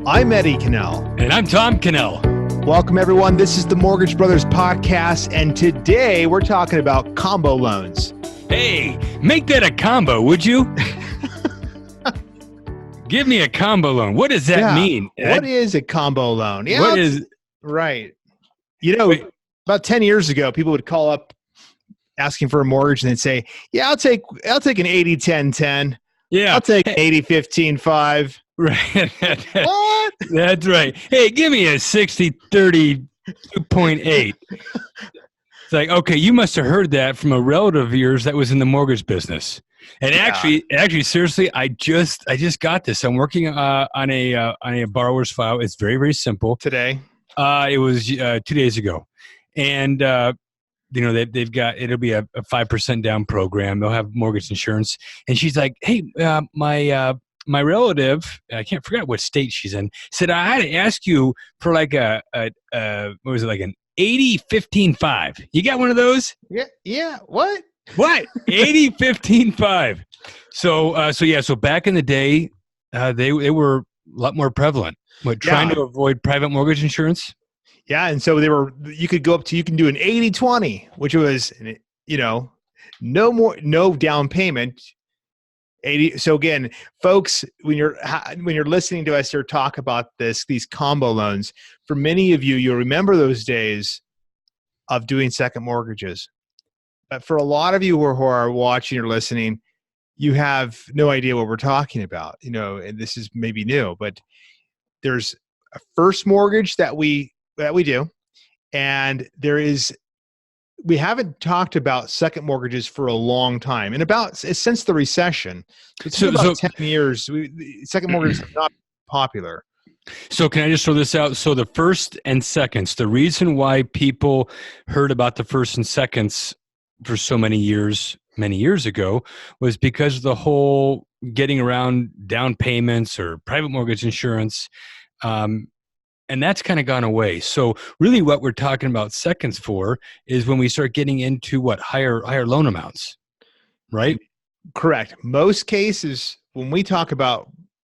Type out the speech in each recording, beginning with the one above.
I'm Eddie Cannell. And I'm Tom Cannell. Welcome, everyone. This is the Mortgage Brothers Podcast, and today we're talking about combo loans. Hey, make that a combo, would you? Give me a combo loan. What does that mean? What is a combo loan? Yeah, what is right? You know, about 10 years ago, people would call up asking for a mortgage, and they'd say, "Yeah, I'll take an 80-10-10. Yeah, I'll take 80-15-5." Right. What? That's right. Hey, give me a 60-30 2.8. It's like, okay, you must have heard that from a relative of yours that was in the mortgage business. And actually, seriously, I just got this. I'm working on a borrower's file. It's very, very simple. Today? It was 2 days ago, and they've got, it'll be a 5% down program. They'll have mortgage insurance, and she's like, "Hey, my relative, I can't forget what state she's in, said I had to ask you for like what was it, like an 80-15-5. You got one of those?" Yeah. What? 80-15-5. So back in the day, they were a lot more prevalent. Trying to avoid private mortgage insurance? Yeah, and so you could go up to, you can do an 80-20, which was, no down payment. 80. So again, folks, when you're listening to us here talk about these combo loans, for many of you, you'll remember those days of doing second mortgages. But for a lot of you who are watching or listening, you have no idea what we're talking about. And this is maybe new, but there's a first mortgage that we do, and we haven't talked about second mortgages for a long time, and since the recession. It's about 10 years. Second mortgages are not popular. So can I just throw this out? So the first and seconds, the reason why people heard about the first and seconds for so many years ago was because of the whole getting around down payments or private mortgage insurance. And that's kind of gone away. So really what we're talking about seconds for is when we start getting into higher loan amounts, right? Correct. Most cases, when we talk about,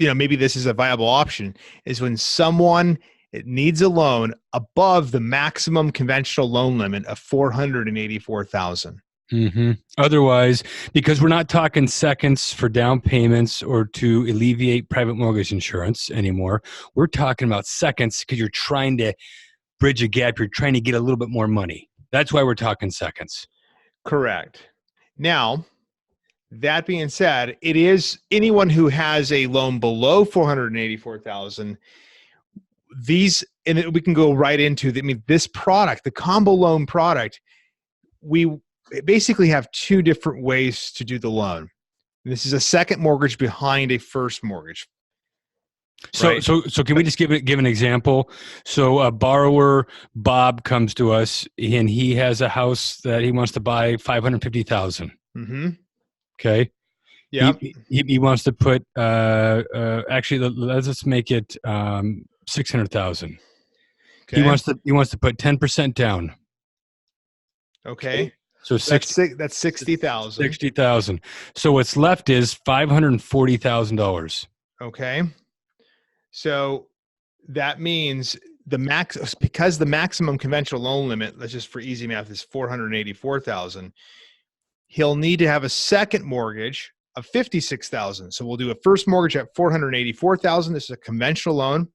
maybe this is a viable option, is when someone needs a loan above the maximum conventional loan limit of $484,000. Mm-hmm. Otherwise, because we're not talking seconds for down payments or to alleviate private mortgage insurance anymore, we're talking about seconds because you're trying to bridge a gap. You're trying to get a little bit more money. That's why we're talking seconds. Correct. Now, that being said, it is anyone who has a loan below $484,000. And we can go right into this product, the combo loan product. We basically have two different ways to do the loan. This is a second mortgage behind a first mortgage. Right? So can we just give an example? So a borrower, Bob, comes to us and he has a house that he wants to buy $550,000. Mm-hmm. Okay. Yeah. He wants to put actually let's make it $600,000. Okay. He wants to put 10% down. Okay. So that's $60,000. $60,000. So what's left is $540,000. Okay. So that means because the maximum conventional loan limit, let's just for easy math, is $484,000. He'll need to have a second mortgage of $56,000. So we'll do a first mortgage at $484,000. This is a conventional loan.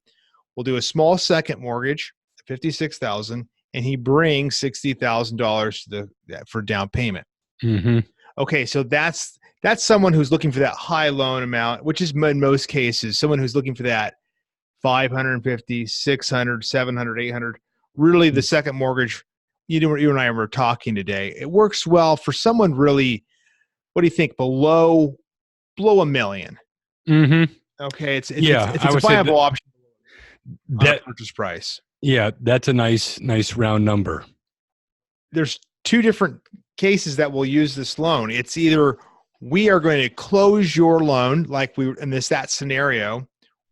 We'll do a small second mortgage at $56,000. And he brings $60,000 for down payment. Mm-hmm. Okay, so that's someone who's looking for that high loan amount, which is in most cases someone who's looking for that $550, $600, $700, $800. Really, the second mortgage. You and I were talking today. It works well for someone really. What do you think? Below $1 million. Mm-hmm. Okay, it's a viable option. That purchase price. Yeah, that's a nice round number. There's two different cases that we'll use this loan. It's either we are going to close your loan like we were in that scenario.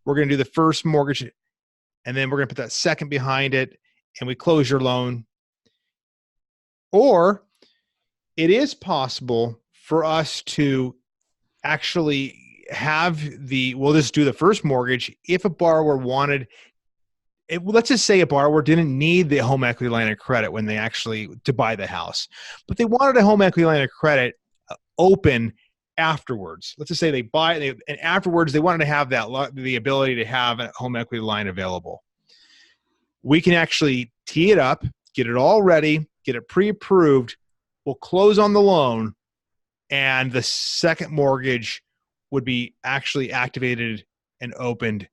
We're going to do the first mortgage, and then we're going to put that second behind it, and we close your loan. Or it is possible for us to actually we'll just do the first mortgage. If a borrower wanted, let's just say a borrower didn't need the home equity line of credit when they actually to buy the house, but they wanted a home equity line of credit open afterwards. Let's just say they buy it, and afterwards they wanted to have the ability to have a home equity line available. We can actually tee it up, get it all ready, get it pre-approved. We'll close on the loan, and the second mortgage would be actually activated and opened,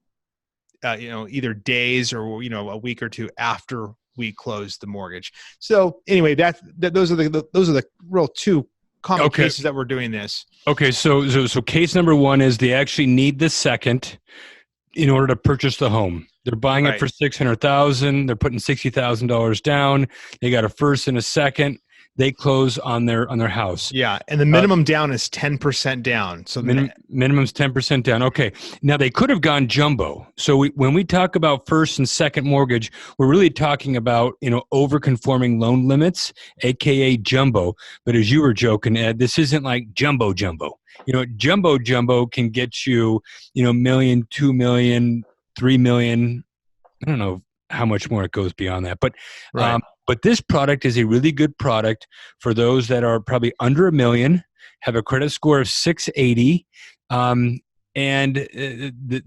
either days or a week or two after we close the mortgage. So anyway, those are the real two common cases that we're doing this. Okay, so case number one is they actually need the second in order to purchase the home. They're buying it for $600,000. They're putting $60,000 down. They got a first and a second. They close on their house. Yeah, and the minimum down is 10% down. So minimum's 10% down. Okay, now they could have gone jumbo. So when we talk about first and second mortgage, we're really talking about over-conforming loan limits, aka jumbo. But as you were joking, Ed, this isn't like jumbo. Jumbo can get you $1 million, $2 million, $3 million. I don't know how much more it goes beyond that, but but this product is a really good product for those that are probably under $1 million, have a credit score of 680,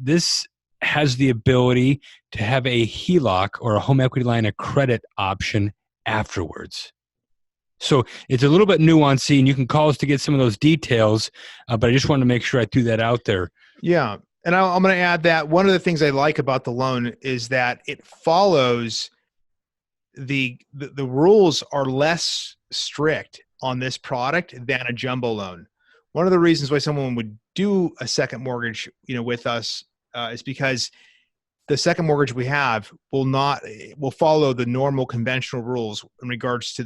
this has the ability to have a HELOC or a home equity line of credit option afterwards. So it's a little bit nuanced, and you can call us to get some of those details, but I just wanted to make sure I threw that out there. Yeah, and I'm going to add that one of the things I like about the loan is that it follows the rules are less strict on this product than a jumbo loan. One of the reasons why someone would do a second mortgage, with us, is because the second mortgage we have will follow the normal conventional rules in regards to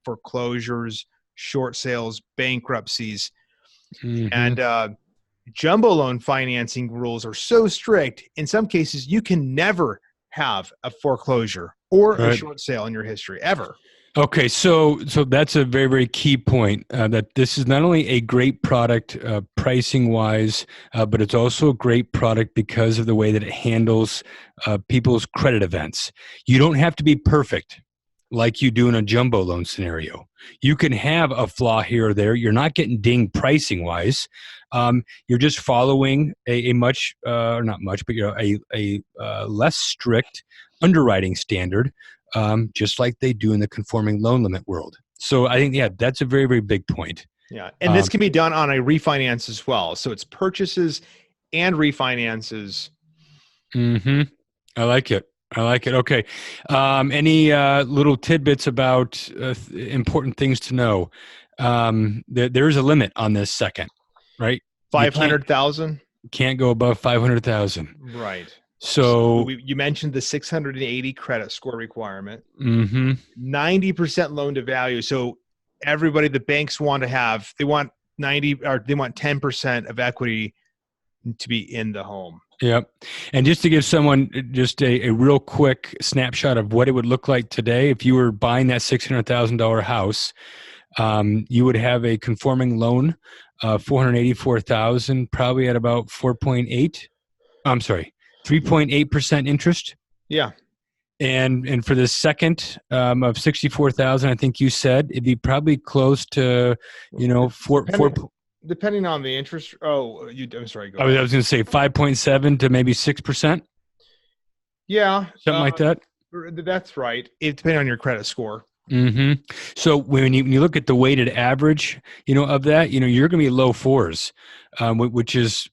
foreclosures, short sales, bankruptcies, and jumbo loan financing rules are so strict. In some cases, you can never have a foreclosure or a short sale in your history ever. Okay, so that's a very, very key point, that this is not only a great product pricing wise, but it's also a great product because of the way that it handles people's credit events. You don't have to be perfect like you do in a jumbo loan scenario. You can have a flaw here or there. You're not getting dinged pricing wise. You're just following a much, or not much, but a less strict underwriting standard, just like they do in the conforming loan limit world. So I think, that's a very, very big point. Yeah, and this can be done on a refinance as well. So it's purchases and refinances. I like it. Okay. Any little tidbits about important things to know? There is a limit on this second, right? 500,000. Can't go above 500,000. Right. So you mentioned the 680 credit score requirement. 90% loan to value. So everybody, the banks they want 10% of equity to be in the home. Yep. And just to give someone just a real quick snapshot of what it would look like today, if you were buying that $600,000 house, you would have a conforming loan, $484,000, probably at about 3.8% interest. Yeah. And for the second of 64,000, I think you said it'd be probably close to, depending on the interest. I'm sorry. Go ahead. I was going to say 5.7 to maybe 6%. Yeah. Something like that. That's right. It depends on your credit score. So when you look at the weighted average, of that, you're going to be low fours, which is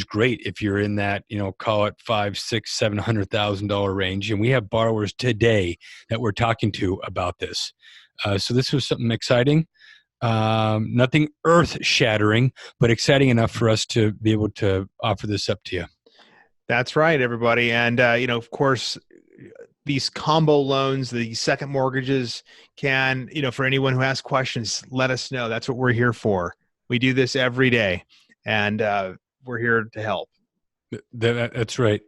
great if you're in that, call it $500,000, $600,000, $700,000 range. And we have borrowers today that we're talking to about this. So this was something exciting. Nothing earth-shattering, but exciting enough for us to be able to offer this up to you. That's right, everybody. And, of course, these combo loans, the second mortgages can, for anyone who has questions, let us know. That's what we're here for. We do this every day, and we're here to help. That's right.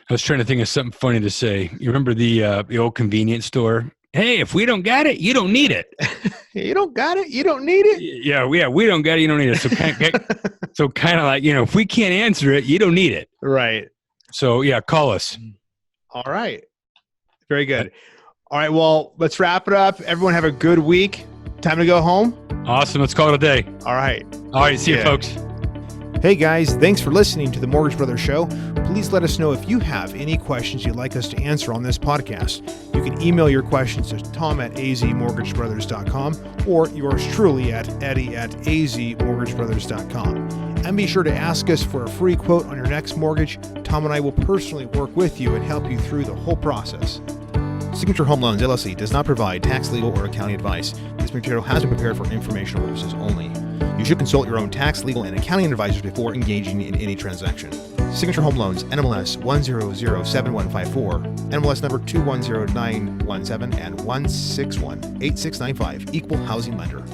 I was trying to think of something funny to say. You remember the old convenience store? Hey, if we don't got it, you don't need it. You don't got it, you don't need it. Yeah, we don't got it, you don't need it. So So kind of like, if we can't answer it, you don't need it. Right. So yeah, call us. All right. Very good. All right. Well, let's wrap it up. Everyone have a good week. Time to go home. Awesome. Let's call it a day. All right. All right. See you, folks. Hey guys, thanks for listening to the Mortgage Brothers Show. Please let us know if you have any questions you'd like us to answer on this podcast. You can email your questions to tom@azmortgagebrothers.com or yours truly at eddie@azmortgagebrothers.com. And be sure to ask us for a free quote on your next mortgage. Tom and I will personally work with you and help you through the whole process. Signature Home Loans, LLC does not provide tax, legal, or accounting advice. This material has been prepared for informational purposes only. You should consult your own tax, legal, and accounting advisors before engaging in any transaction. Signature Home Loans, NMLS 1007154, NMLS number 210917 and 1618695, Equal Housing Lender.